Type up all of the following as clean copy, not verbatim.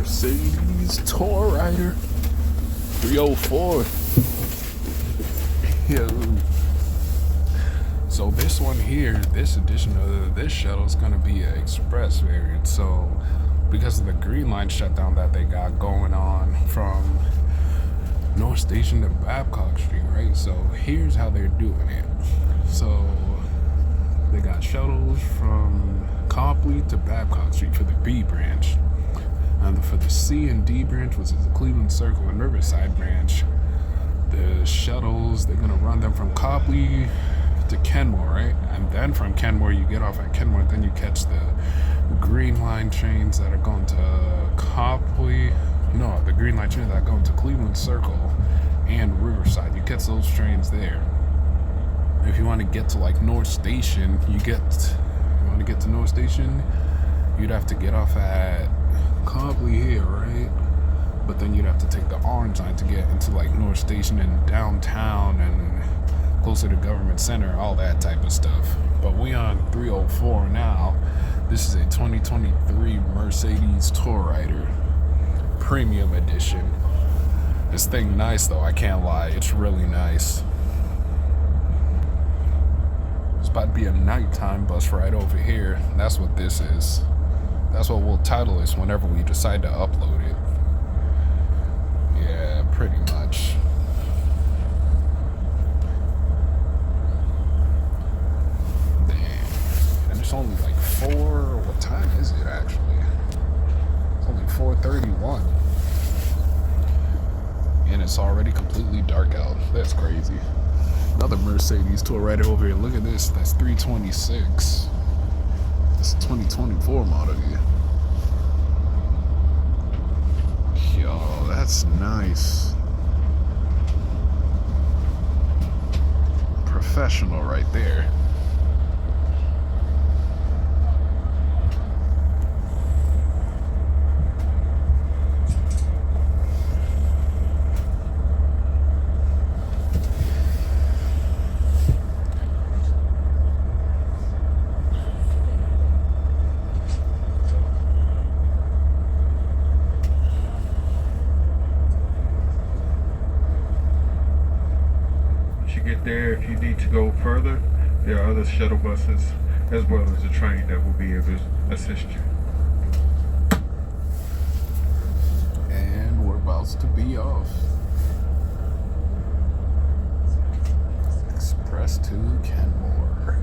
Mercedes Tourrider 304. Yo. So this one here, this edition of this shuttle is gonna be an express variant. So because of the Green Line shutdown that they got going on from North Station to Babcock Street, right? So here's how they're doing it. So they got shuttles from Copley to Babcock Street for the B branch. And for the C and D branch, which is the Cleveland Circle and Riverside branch, the shuttles, they're gonna run them from Copley to Kenmore, right? And then from Kenmore, you get off at Kenmore, then you catch the Green Line trains that are going to Copley. No, the Green Line trains that are going to Cleveland Circle and Riverside. You catch those trains there. If you want to get to like North Station, you want to get to North Station, you'd have to get off at Copley here, right? But then you'd have to take the orange line to get into like North Station and downtown and closer to Government Center, all that type of stuff. But we on 304 now. This is a 2023 Mercedes Tourrider Premium Edition. This thing nice though, I can't lie, it's really nice. It's about to be a nighttime bus ride over here. That's what this is. That's what we'll title this whenever we decide to upload it. Yeah, pretty much. Damn. And it's only like what time is it actually? It's only 4:31. And it's already completely dark out. That's crazy. Another Mercedes Tourrider over here. Look at this. That's 326. It's a 2024 model here. Yo, that's nice. Professional right there. Get there. If you need to go further, there are other shuttle buses as well as a train that will be able to assist you. And we're about to be off. Express to Kenmore.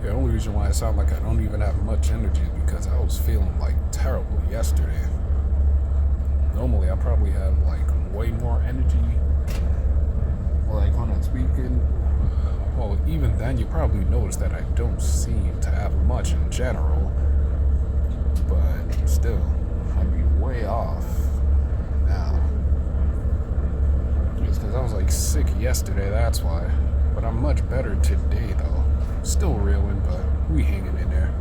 The only reason why I sound like I don't even have much energy is because I was feeling like terrible yesterday. Normally I probably have like way more energy, like when I'm speaking. Well, even then you probably notice that I don't seem to have much in general, but still I'd be way off now. Just because I was like sick yesterday, that's why. But I'm much better today though. Still reeling, but we hanging in there.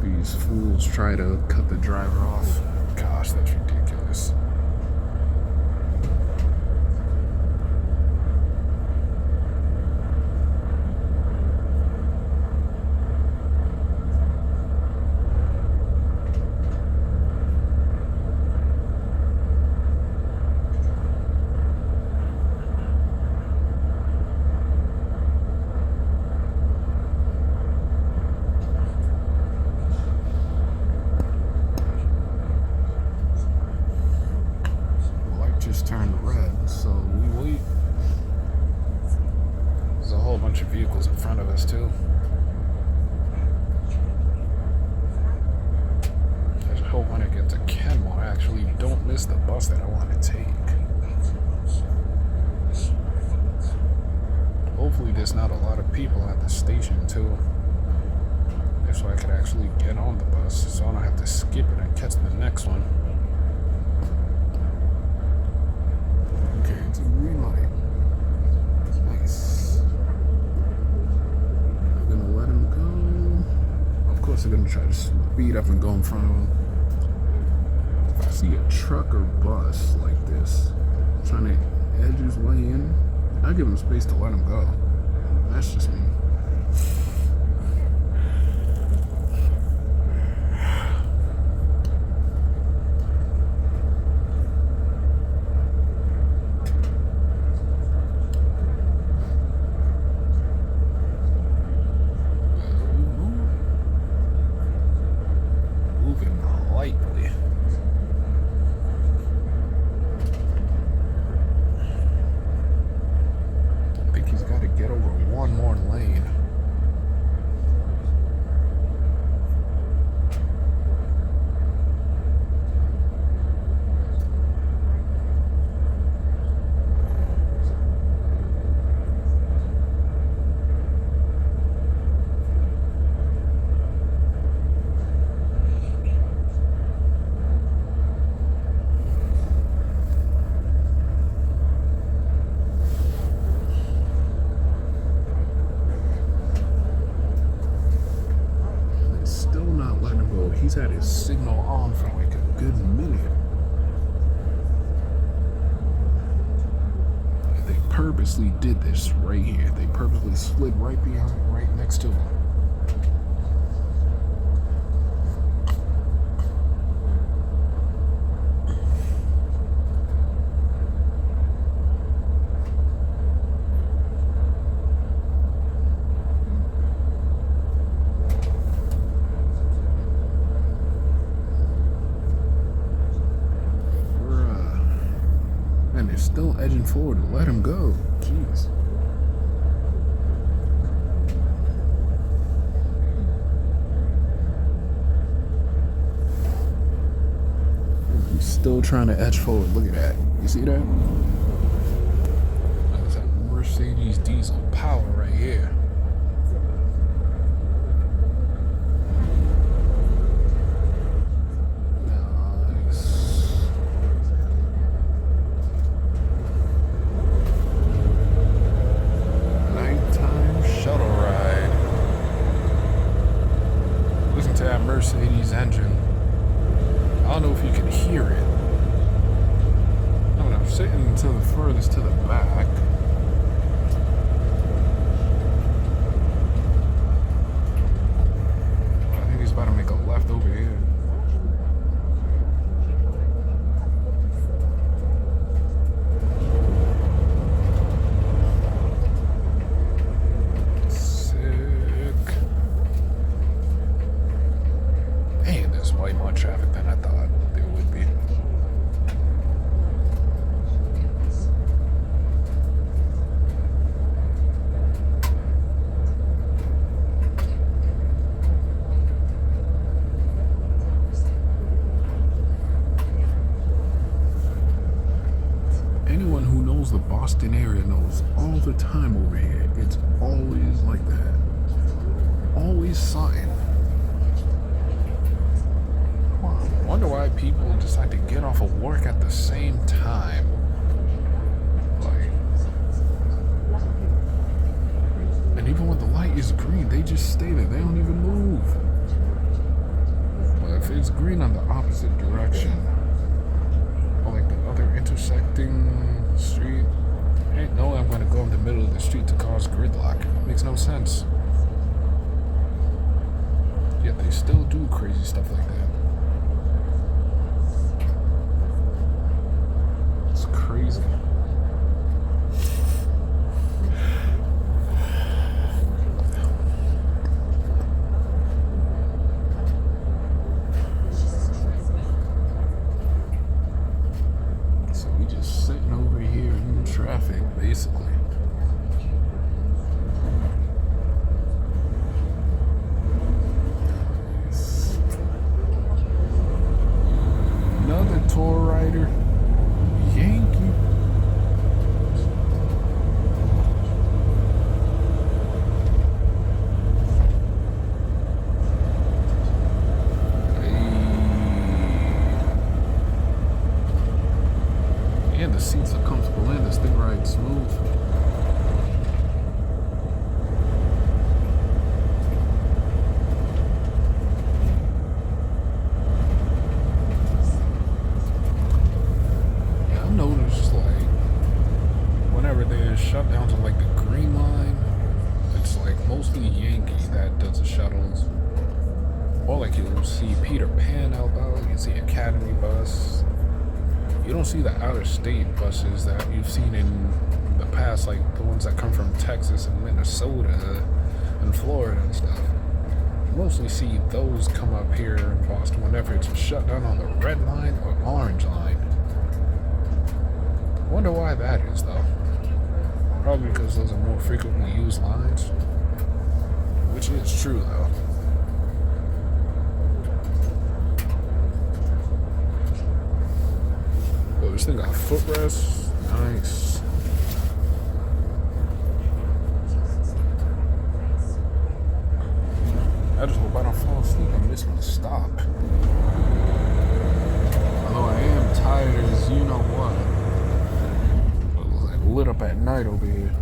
These fools try to cut the driver off. Gosh, that's ridiculous. Turned red, so we wait. There's a whole bunch of vehicles in front of us too. I just hope when I get to Kenmore I actually don't miss the bus that I want to take. Hopefully there's not a lot of people at the station too. That's why I could actually get on the bus so I don't have to skip it and catch the next one. Okay, it's a green light. Nice. They're gonna let him go. Of course, they're gonna try to speed up and go in front of him. If I see a truck or bus like this trying to edge his way in, I give him space to let him go. That's just me. Moving lightly. I think he's got to get over one more lane. He's had his signal on for like a good minute. They purposely did this right here. They purposely slid right behind, right next to him. Still edging forward to let him go. Jeez. He's still trying to edge forward. Look at that. You see that? That's that Mercedes diesel power right here. Mercedes engine. I don't know if you can hear it. I mean, I'm sitting to the furthest to the back. I think he's about to make a left over here. Way more traffic than I thought there would be. Anyone who knows the Boston area knows all the time over here, it's always like that. Always something. I wonder why people decide to get off of work at the same time. Like, and even when the light is green, they just stay there. They don't even move. But if it's green on the opposite direction, or like the other intersecting street, ain't no way I'm gonna go in the middle of the street to cause gridlock. It makes no sense. Yet they still do crazy stuff like that. Crazy. So we just sitting over here in traffic, basically. Another tour rider. Yankee. And the seats are comfortable and this thing rides smooth. Shutdowns on like the green line, like mostly Yankee that does the shuttles. Or like you'll see Peter Pan outbound, you see Academy bus. You don't see the outer state buses that you've seen in the past, like the ones that come from Texas and Minnesota and Florida and stuff. You mostly see those come up here in Boston whenever it's shut down on the red line or orange line. Wonder why that is though. Probably because those are more frequently used lines. Which is true though. Oh, this thing got footrests. Nice. I just hope I don't fall asleep and miss my stop. Although I am tired as you know what. It was like lit up at night over here.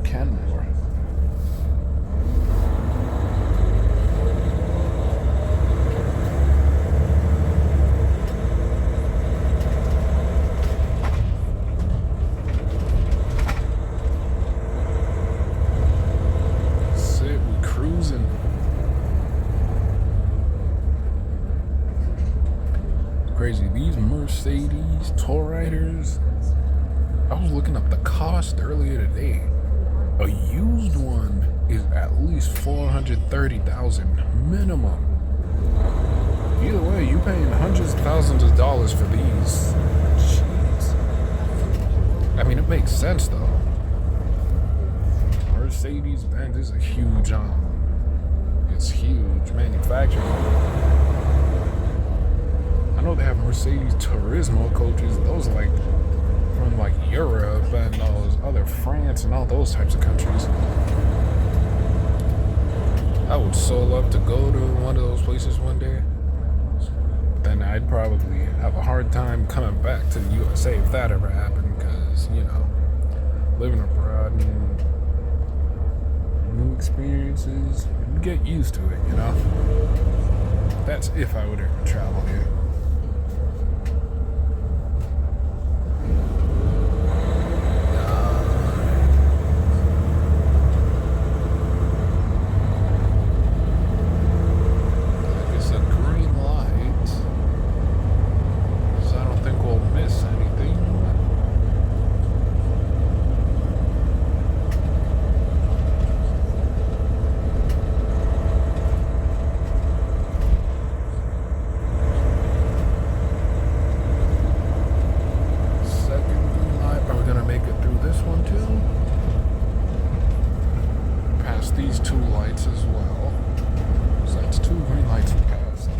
Kenmore. That's it, we cruising. Crazy, these Mercedes tourriders. I was looking up the cost earlier today. A used one is at least $430,000 minimum. Either way, you're paying hundreds of thousands of dollars for these. Jeez. I mean, it makes sense though. Mercedes-Benz is a huge, it's huge manufacturing. I know they have Mercedes Turismo coaches. Those are like from like Europe and those other France and all those types of countries. I would so love to go to one of those places one day. Then I'd probably have a hard time coming back to the USA if that ever happened, because, you know, living abroad and new experiences, you'd get used to it, you know? That's if I would ever travel here. These two lights as well. So that's two green lights we passed.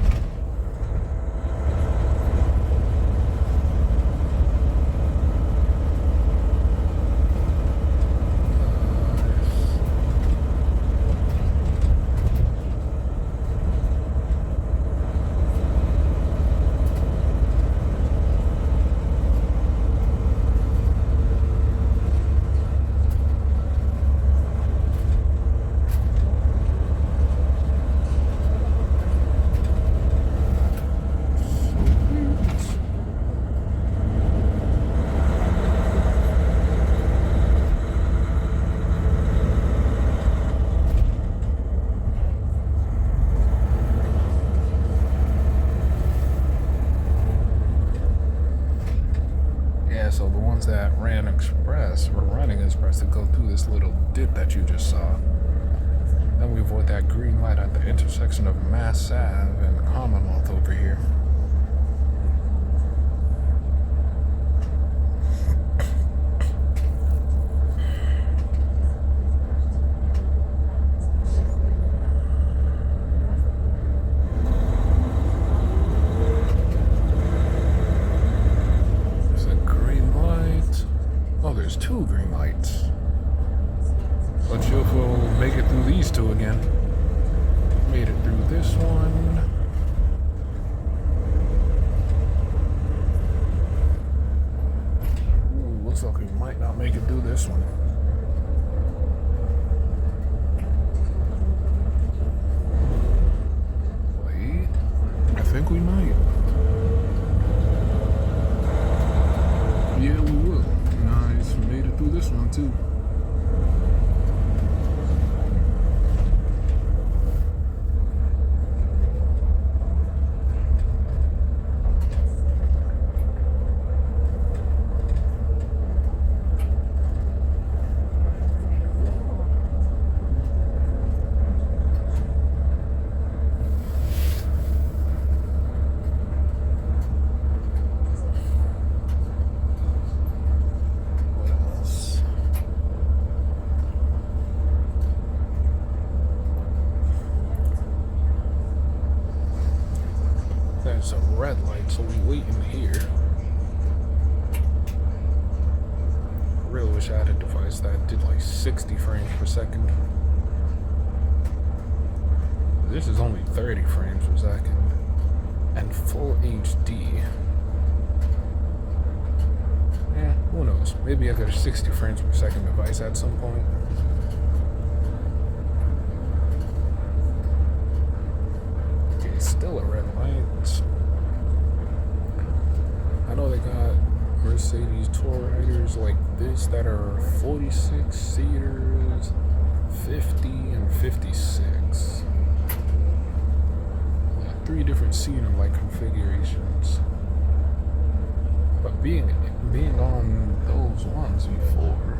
So the ones that ran express were running express to go through this little dip that you just saw. Then we avoid that green light at the intersection of Mass Ave and Commonwealth over here. There's two 2 green lights. Let's see if we'll make it through these 2 again. Made it through this one. Ooh, looks like we might not make it through this one. Wait, I think we might. Yeah, we will. Nice, made it through this one too. There's a red light, so we wait in here. I really wish I had a device that did like 60 frames per second. This is only 30 frames per second. And full HD. Yeah, who knows? Maybe I got a 60 frames per second device at some point. Still a red light. I know they got Mercedes tourriders like this that are 46 seaters, 50 and 56. Yeah, 3 different seater like configurations. But being on those ones before,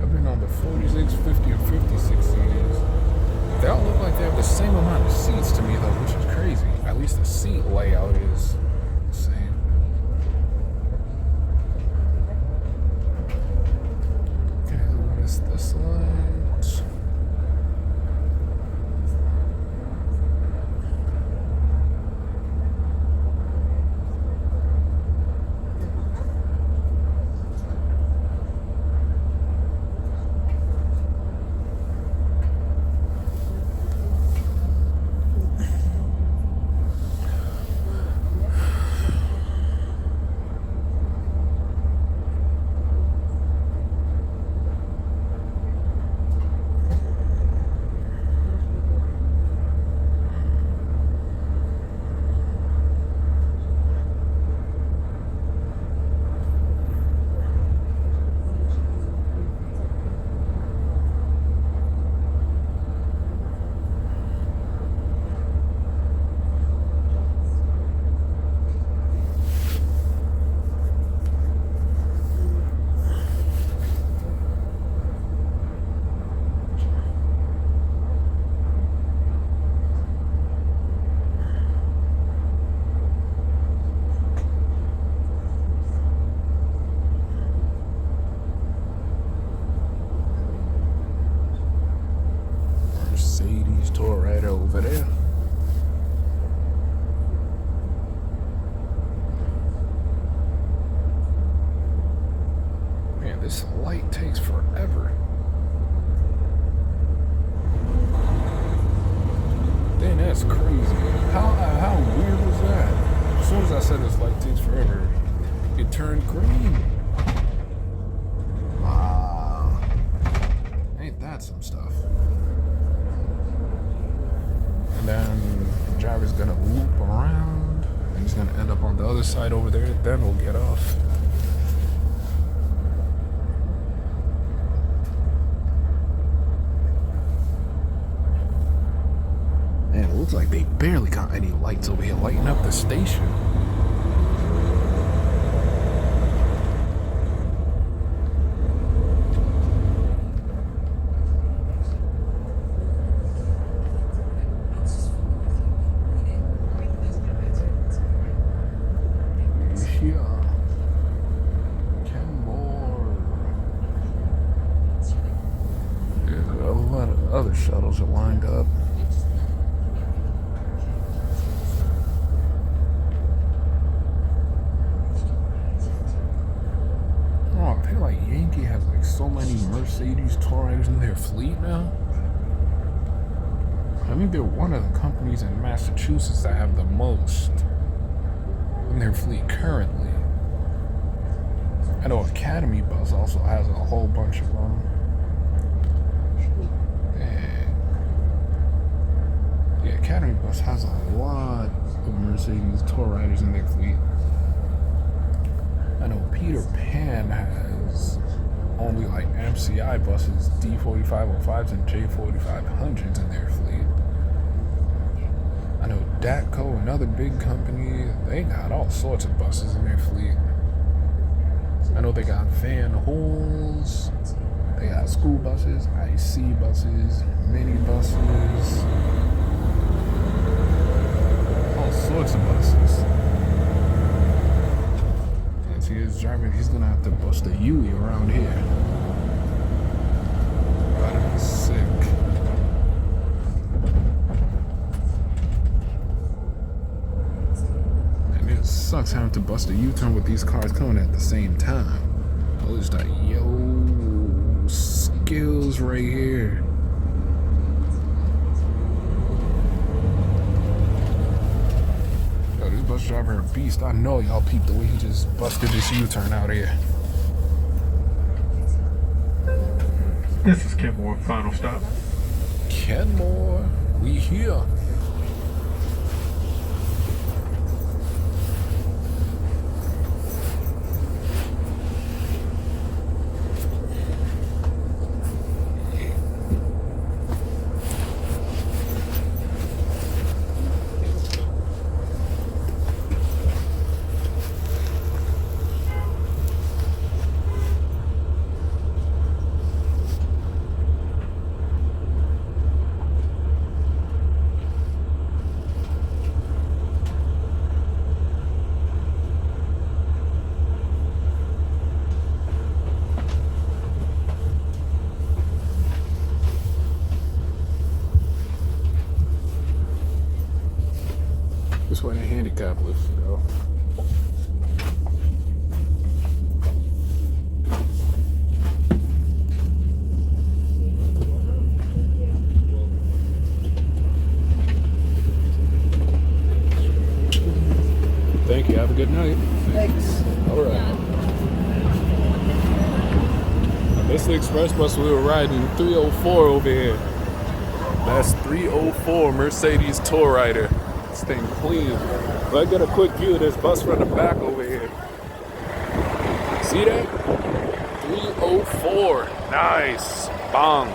I've been on the 46, 50, and 56 seaters. They all look like they have the same amount of seats to me though, which is crazy. At least the seat layout is the same. Okay, we missed this light. Tourrider over there. Man, this light takes forever. Dang, that's crazy. How weird was that? As soon as I said this light takes forever, it turned green. Wow. Ain't that some stuff? And then the driver's gonna loop around and he's gonna end up on the other side over there, then we'll get off. Man, it looks like they barely got any lights over here lighting up the station. Kenmore. There's a lot of other shuttles are lined up. Oh, I feel like Yankee so many Mercedes tourriders in their fleet now. I think they're one of the companies in Massachusetts that have the most in their fleet currently. I know Academy Bus also has a whole bunch of them. Yeah, Academy Bus has a lot of Mercedes tourriders in their fleet. I know Peter Pan has only like MCI buses, D4505s and J4500s in their fleet. I know Datco, another big company, they got all sorts of buses in their fleet. I know they got Van Holes, they got school buses, IC buses, mini buses, all sorts of buses. And see his driver, he's gonna have to bust a Yui around here. That'd be sick. Sucks having to bust a U-turn with these cars coming at the same time. I was like, yo, skills right here. Yo, this bus driver a beast. I know y'all peeped the way he just busted this U-turn out here. This is Kenmore, final stop. Kenmore, we here. This way the handicap lifts go. Thank you. Have a good night. Thanks. All right. This is the express bus we were riding, 304 over here. That's 304 Mercedes tourrider. This thing clean. But I get a quick view of this bus from the back over here. See that? 304. Nice. Bang.